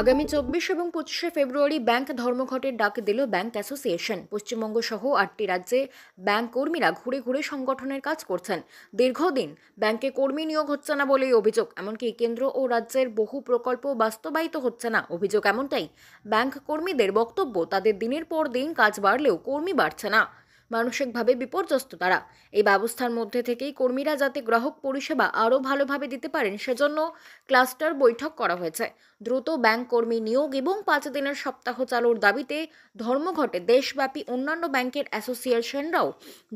আগামী 24 এবং 25শে ফেব্রুয়ারি ব্যাংক ধর্মঘটের ডাক দিল ব্যাংক অ্যাসোসিয়েশন। পশ্চিমবঙ্গ সহ 8টি রাজ্যে ব্যাংক কর্মীরা ঘুরে ঘুরে সংগঠনের কাজ করছেন। দীর্ঘদিন ব্যাংকে কর্মী নিয়োগ হচ্ছে না বলেই অভিযোগ। এমনকি কেন্দ্র ও রাজ্যের বহু প্রকল্প বাস্তবায়িত হচ্ছে না, অভিযোগ এমনটাই। ব্যাংক কর্মীদের বক্তব্য, তাদের দিনের পর দিন কাজ বাড়লেও কর্মী বাড়ছে না। মানসিকভাবে বিপর্যস্ত তারা। এই ব্যবস্থার মধ্যে থেকেই কর্মীরা যাতে গ্রাহক পরিষেবা আরও ভালোভাবে দিতে পারেন, সেজন্য ক্লাস্টার বৈঠক করা হয়েছে। দ্রুত ব্যাংক কর্মী নিয়োগ এবং 5 দিনের সপ্তাহ চালুর দাবিতে ধর্মঘটে দেশব্যাপী অন্যান্য ব্যাংকের অ্যাসোসিয়েশনরাও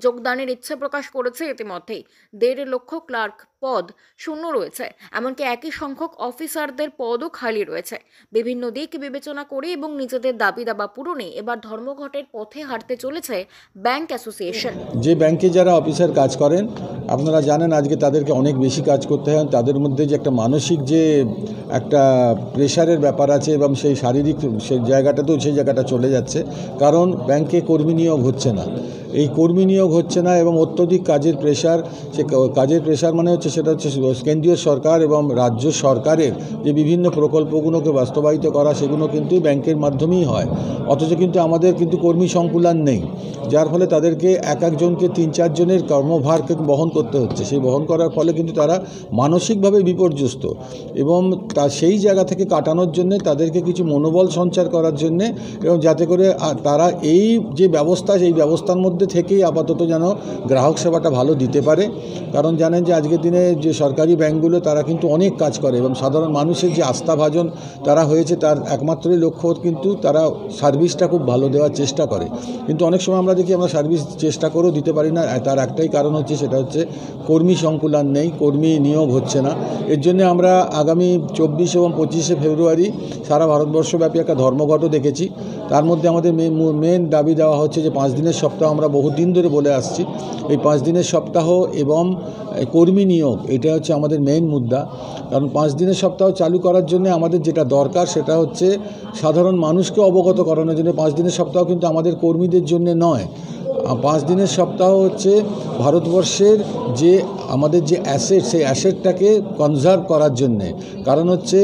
যোগদানের ইচ্ছে প্রকাশ করেছে। ইতিমধ্যেই 1.5 লক্ষ ক্লার্ক পদ শূন্য রয়েছে, এমনকি একই সংখ্যক অফিসারদের পদও খালি রয়েছে। বিভিন্ন দিক বিবেচনা করে এবং নিজেদের দাবি দাবা পূরণে এবার ধর্মঘটের পথে হাঁটতে চলেছে ব্যাংক অ্যাসোসিয়েশন। যে ব্যাংকে যারা অফিসার কাজ করেন, আপনারা জানেন আজকে তাদেরকে অনেক বেশি কাজ করতে হয়। তাদের মধ্যে যে একটা মানসিক যে একটা প্রেশারের ব্যাপার আছে এবং সেই শারীরিক সেই জায়গাটাতেও সেই জায়গাটা চলে যাচ্ছে, কারণ ব্যাংকে কর্মী নিয়োগ হচ্ছে না। এই কর্মী নিয়োগ হচ্ছে না এবং অত্যধিক কাজের প্রেশার। সে কাজের প্রেশার মানে হচ্ছে সেটা হচ্ছে কেন্দ্রীয় সরকার এবং রাজ্য সরকারের যে বিভিন্ন প্রকল্পগুলোকে বাস্তবায়িত করা, সেগুলো কিন্তু ব্যাংকের মাধ্যমেই হয়। অথচ কিন্তু আমাদের কিন্তু কর্মী সংকুলান নেই, যার ফলে তাদেরকে একজনকে 3-4 জনের কর্মভারকে বহন করতে হচ্ছে। সেই বহন করার ফলে কিন্তু তারা মানসিকভাবে বিপর্যস্ত এবং সেই জায়গা থেকে কাটানোর জন্যে তাদেরকে কিছু মনোবল সঞ্চার করার জন্যে, এবং যাতে করে তারা এই যে ব্যবস্থা, সেই ব্যবস্থার মধ্যে থেকেই আপাতত যেন গ্রাহক সেবাটা ভালো দিতে পারে। কারণ জানেন যে আজকের দিনে যে সরকারি ব্যাংকগুলো তারা কিন্তু অনেক কাজ করে এবং সাধারণ মানুষের যে আস্থাভাজন তারা হয়েছে, তার একমাত্রই লক্ষ্য কিন্তু তারা সার্ভিসটা খুব ভালো দেওয়ার চেষ্টা করে। কিন্তু অনেক সময় আমরা দেখি আমরা সার্ভিস চেষ্টা করেও দিতে পারি না। তার একটাই কারণ হচ্ছে, সেটা হচ্ছে কর্মী সংকুলান নেই, কর্মী নিয়োগ হচ্ছে না। এর জন্য আমরা আগামী 24 এবং 25শে ফেব্রুয়ারি সারা ভারতবর্ষব্যাপী একটা ধর্মঘটও দেখেছি। তার মধ্যে আমাদের মেন দাবি দেওয়া হচ্ছে যে 5 দিনের সপ্তাহ আমরা বহুদিন ধরে বলে আসছি। এই 5 দিনের সপ্তাহ এবং কর্মী নিয়োগ, এটা হচ্ছে আমাদের মেইন মুদ্রা। কারণ 5 দিনের সপ্তাহ চালু করার জন্য আমাদের যেটা দরকার, সেটা হচ্ছে সাধারণ মানুষকে অবগত করানোর জন্য। 5 দিনের সপ্তাহ কিন্তু আমাদের কর্মীদের জন্য নয়। 5 দিনের সপ্তাহ হচ্ছে ভারতবর্ষের যে আমাদের যে অ্যাসেট, সেই অ্যাসেটটাকে কনজার্ভ করার জন্যে। কারণ হচ্ছে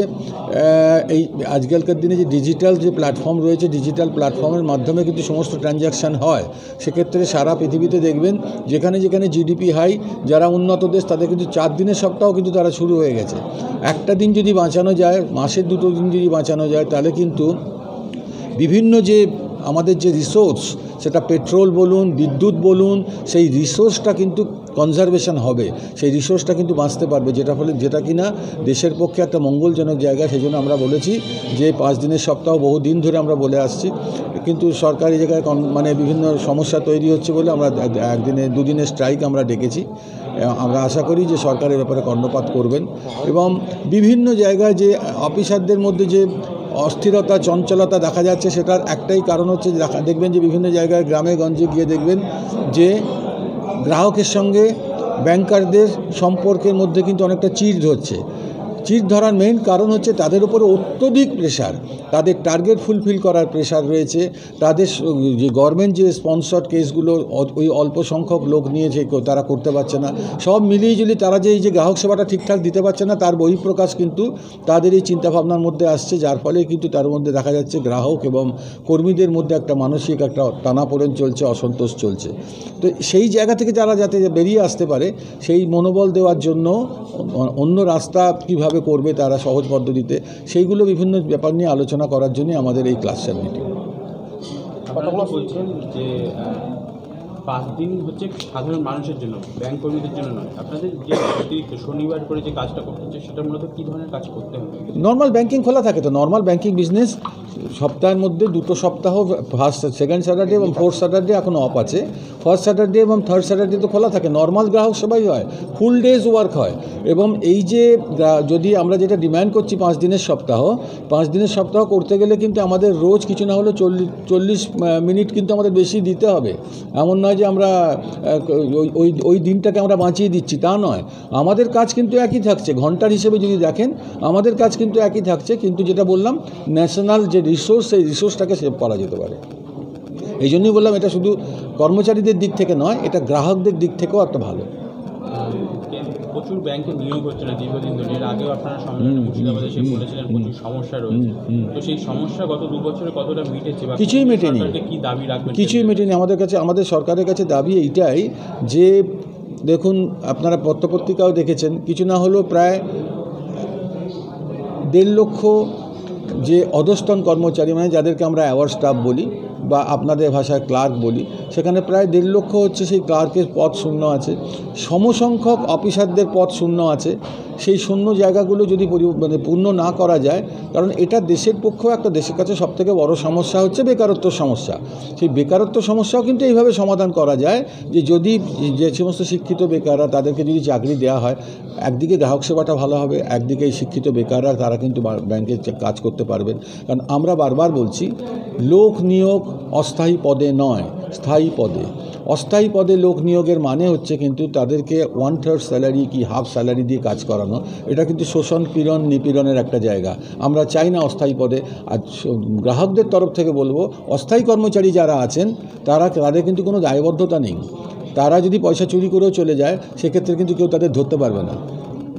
এই আজকালকার দিনে যে ডিজিটাল যে প্ল্যাটফর্ম রয়েছে, ডিজিটাল প্ল্যাটফর্মের মাধ্যমে কিন্তু সমস্ত ট্রানজ্যাকশান হয়। সেক্ষেত্রে সারা পৃথিবীতে দেখবেন যেখানে যেখানে জিডিপি হাই, যারা উন্নত দেশ, তাদের কিন্তু 4 দিনের সপ্তাহ কিন্তু তারা শুরু হয়ে গেছে। একটা দিন যদি বাঁচানো যায়, মাসের 2 দিন যদি বাঁচানো যায়, তাহলে কিন্তু বিভিন্ন যে আমাদের যে রিসোর্স, সেটা পেট্রোল বলুন, বিদ্যুৎ বলুন, সেই রিসোর্সটা কিন্তু কনজারভেশন হবে, সেই রিসোর্সটা কিন্তু বাঁচতে পারবে, যেটা কিনা দেশের পক্ষে একটা মঙ্গলজনক জায়গা। সেই জন্য আমরা বলেছি যে 5 দিনের সপ্তাহ বহুদিন ধরে আমরা বলে আসছি, কিন্তু সরকারি জায়গায় মানে বিভিন্ন সমস্যা তৈরি হচ্ছে বলে আমরা 2 দিনের স্ট্রাইক আমরা ডেকেছি। আমরা আশা করি যে সরকারের ব্যাপারে কর্ণপাত করবেন এবং বিভিন্ন জায়গায় যে অফিসারদের মধ্যে যে অস্থিরতা, চঞ্চলতা দেখা যাচ্ছে, সেটার একটাই কারণ হচ্ছে দেখবেন যে বিভিন্ন জায়গায় গ্রামে গঞ্জে গিয়ে দেখবেন যে গ্রাহকের সঙ্গে ব্যাংকারদের সম্পর্কের মধ্যে কিন্তু অনেকটা চিড় ধরছে। চিড় ধরার মেইন কারণ হচ্ছে তাদের উপরে অত্যধিক প্রেশার, তাদের টার্গেট ফুলফিল করার প্রেশার রয়েছে। তাদের যে গভর্নমেন্ট যে স্পন্সর্ড কেসগুলো ওই অল্প সংখ্যক লোক নিয়ে যে তারা করতে পারছে না, সব মিলিয়ে ঝুলিয়ে তারা যে এই যে গ্রাহক সেবাটা ঠিকঠাক দিতে পারছে না, তার বহিঃপ্রকাশ কিন্তু তাদের এই চিন্তাভাবনার মধ্যে আসছে। যার ফলে কিন্তু তার মধ্যে দেখা যাচ্ছে গ্রাহক এবং কর্মীদের মধ্যে একটা মানসিক একটা টানাপোড়েন চলছে, অসন্তোষ চলছে। তো সেই জায়গা থেকে যারা যাতে বেরিয়ে আসতে পারে, সেই মনোবল দেওয়ার জন্য অন্য রাস্তা কীভাবে করবে তারা সহজ পদ্ধতিতে, সেইগুলো বিভিন্ন ব্যাপার নিয়ে আলোচনা করার জন্য আমাদের এই ক্লাস্টার মিটিং। আপনারা বলছেন যে 5 দিন হচ্ছে সাধারণ মানুষের জন্য, ব্যাংক কর্মীদের জন্য নয়। আপনাদের যে অতিরিক্ত শনিবার করে যে কাজটা করতে হচ্ছে, সেটা মূলত কী ধরনের কাজ করতে হবে? নর্মাল ব্যাংকিং খোলা থাকে তো, নর্মাল ব্যাংকিং বিজনেস সপ্তাহের মধ্যে 2 সপ্তাহ, সেকেন্ড স্যাটারডে এবং 4th স্যাটারডে এখন অফ আছে। 1st স্যাটারডে এবং 3rd স্যাটারডে তো খোলা থাকে, নর্মাল গ্রাহক সেবাই হয়, ফুল ডেজ ওয়ার্ক হয়। এবং এই যে যদি আমরা যেটা ডিমান্ড করছি 5 দিনের সপ্তাহ, 5 দিনের সপ্তাহ করতে গেলে কিন্তু আমাদের রোজ কিছু না হলে 40 মিনিট কিন্তু আমাদের বেশি দিতে হবে। এমন নয় যে আমরা ওই দিনটাকে আমরা বাঁচিয়ে দিচ্ছি, তা নয়। আমাদের কাজ কিন্তু একই থাকছে, ঘন্টার হিসেবে যদি দেখেন আমাদের কাজ কিন্তু একই থাকছে, কিন্তু যেটা বললাম ন্যাশনাল যে রিসোর্স, সেই রিসোর্সটাকে সেভ করা যেতে পারে। এই জন্যই বললাম এটা শুধু কর্মচারীদের দিক থেকে নয়, এটা গ্রাহকদের দিক থেকেও একটা ভালো। প্রচুর ব্যাংকে নিয়োগ হচ্ছে না দীর্ঘদিন ধরে। এর আগেও আপনারা সম্মেলনে মুর্শিদাবাদে এসে বলেছিলেন প্রচুর সমস্যা রয়েছে। তো সেই সমস্যা গত 2 বছরে কতটা মিটেছে বা কিছুই মেটেনি। সরকারকে কি দাবি রাখবেন? কিছুই মেটেনি। আমাদের সরকারের কাছে দাবি এইটাই যে দেখুন, আপনারা পত্রপত্রিকাও দেখেছেন, কিছু না হলেও প্রায় 1.5 লক্ষ যে অধস্তন কর্মচারী, মানে যাদেরকে আমরা অ্যাওয়ার্ড স্টাফ বলি বা আপনাদের ভাষায় ক্লার্ক বলি, সেখানে প্রায় 1.5 লক্ষ হচ্ছে সেই ক্লার্কের পদ শূন্য আছে। সমসংখ্যক অফিসারদের পদ শূন্য আছে। সেই শূন্য জায়গাগুলো যদি পূর্ণ না করা যায়, কারণ এটা দেশের পক্ষেও একটা, দেশের কাছে সবথেকে বড় সমস্যা হচ্ছে বেকারত্ব সমস্যা। সেই বেকারত্ব সমস্যাও কিন্তু এইভাবে সমাধান করা যায় যে যদি যে সমস্ত শিক্ষিত বেকাররা, তাদেরকে যদি চাকরি দেওয়া হয়, একদিকে গ্রাহক সেবাটা ভালো হবে, একদিকে এই শিক্ষিত বেকাররা তারা কিন্তু ব্যাংকে কাজ করতে পারবেন। কারণ আমরা বারবার বলছি, লোক নিয়োগ অস্থায়ী পদে নয়, স্থায়ী পদে। অস্থায়ী পদে লোক নিয়োগের মানে হচ্ছে কিন্তু তাদেরকে 1/3 স্যালারি কি হাফ স্যালারি দিয়ে কাজ করানো। এটা কিন্তু শোষণ, পীড়ন, নিপীড়নের একটা জায়গা। আমরা চাই না অস্থায়ী পদে। আর গ্রাহকদের তরফ থেকে বলবো, অস্থায়ী কর্মচারী যারা আছেন তাদের কিন্তু কোনো দায়বদ্ধতা নেই। তারা যদি পয়সা চুরি করেও চলে যায়, সেক্ষেত্রে কিন্তু কেউ তাদের ধরতে পারবে না।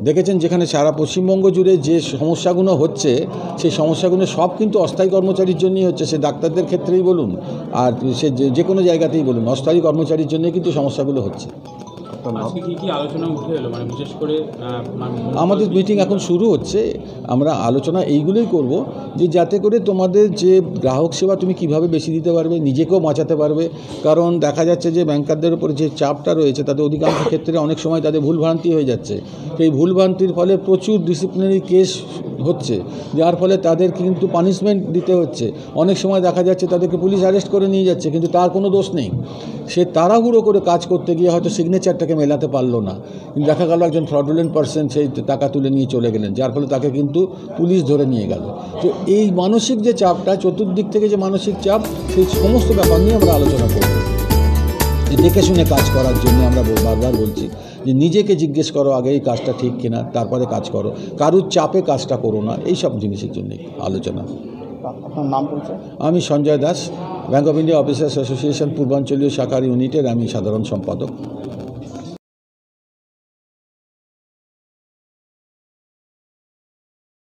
দেখেছেন যেখানে সারা পশ্চিমবঙ্গ জুড়ে যে সমস্যাগুলো হচ্ছে, সেই সমস্যাগুলো সব কিন্তু অস্থায়ী কর্মচারীর জন্যই হচ্ছে। সে ডাক্তারদের ক্ষেত্রেই বলুন, আর সে যে কোনো জায়গাতেই বলুন, অস্থায়ী কর্মচারীর জন্যই কিন্তু সমস্যাগুলো হচ্ছে। আজকে কি আলোচনা উঠে এলো, মানে বিশেষ করে আমাদের মিটিং এখন শুরু হচ্ছে। আমরা আলোচনা এইগুলোই করব যে যাতে করে তোমাদের যে গ্রাহক সেবা তুমি কিভাবে বেশি দিতে পারবে, নিজেকেও বাঁচাতে পারবে। কারণ দেখা যাচ্ছে যে ব্যাংকারদের উপরে যে চাপটা রয়েছে, তাদের অধিকাংশ ক্ষেত্রে অনেক সময় তাদের ভুলভ্রান্তি হয়ে যাচ্ছে। সেই ভুলভ্রান্তির ফলে প্রচুর ডিসিপ্লিনারি কেস হচ্ছে, যার ফলে তাদের কিন্তু পানিশমেন্ট দিতে হচ্ছে। অনেক সময় দেখা যাচ্ছে তাদেরকে পুলিশ অ্যারেস্ট করে নিয়ে যাচ্ছে, কিন্তু তার কোনো দোষ নেই। সে তাড়াহুড়ো করে কাজ করতে গিয়ে হয়তো সিগনেচারটাকে মেলাতে পারলো না, কিন্তু দেখা গেল একজন ফ্রডুলেন্ট পারসন সেই টাকা তুলে নিয়ে চলে গেলেন, যার ফলে তাকে কিন্তু পুলিশ ধরে নিয়ে গেল। তো এই মানসিক যে চাপটা, চতুর্দিক থেকে যে মানসিক চাপ, সেই সমস্ত ব্যাপার নিয়ে আমরা আলোচনা করব। দেখে শুনে কাজ করার জন্য আমরা বারবার বলছি যে নিজেকে জিজ্ঞেস করো আগে এই কাজটা ঠিক কিনা, তারপরে কাজ করো। কারুর চাপে কাজটা করো না, এই সব জিনিসের জন্যই আলোচনা। আপনার নাম পরিচয়? আমি Sanjay Das, bank of India officers association পূর্বাঞ্চলীয় শাখার ইউনিটের আমি সাধারণ সম্পাদক।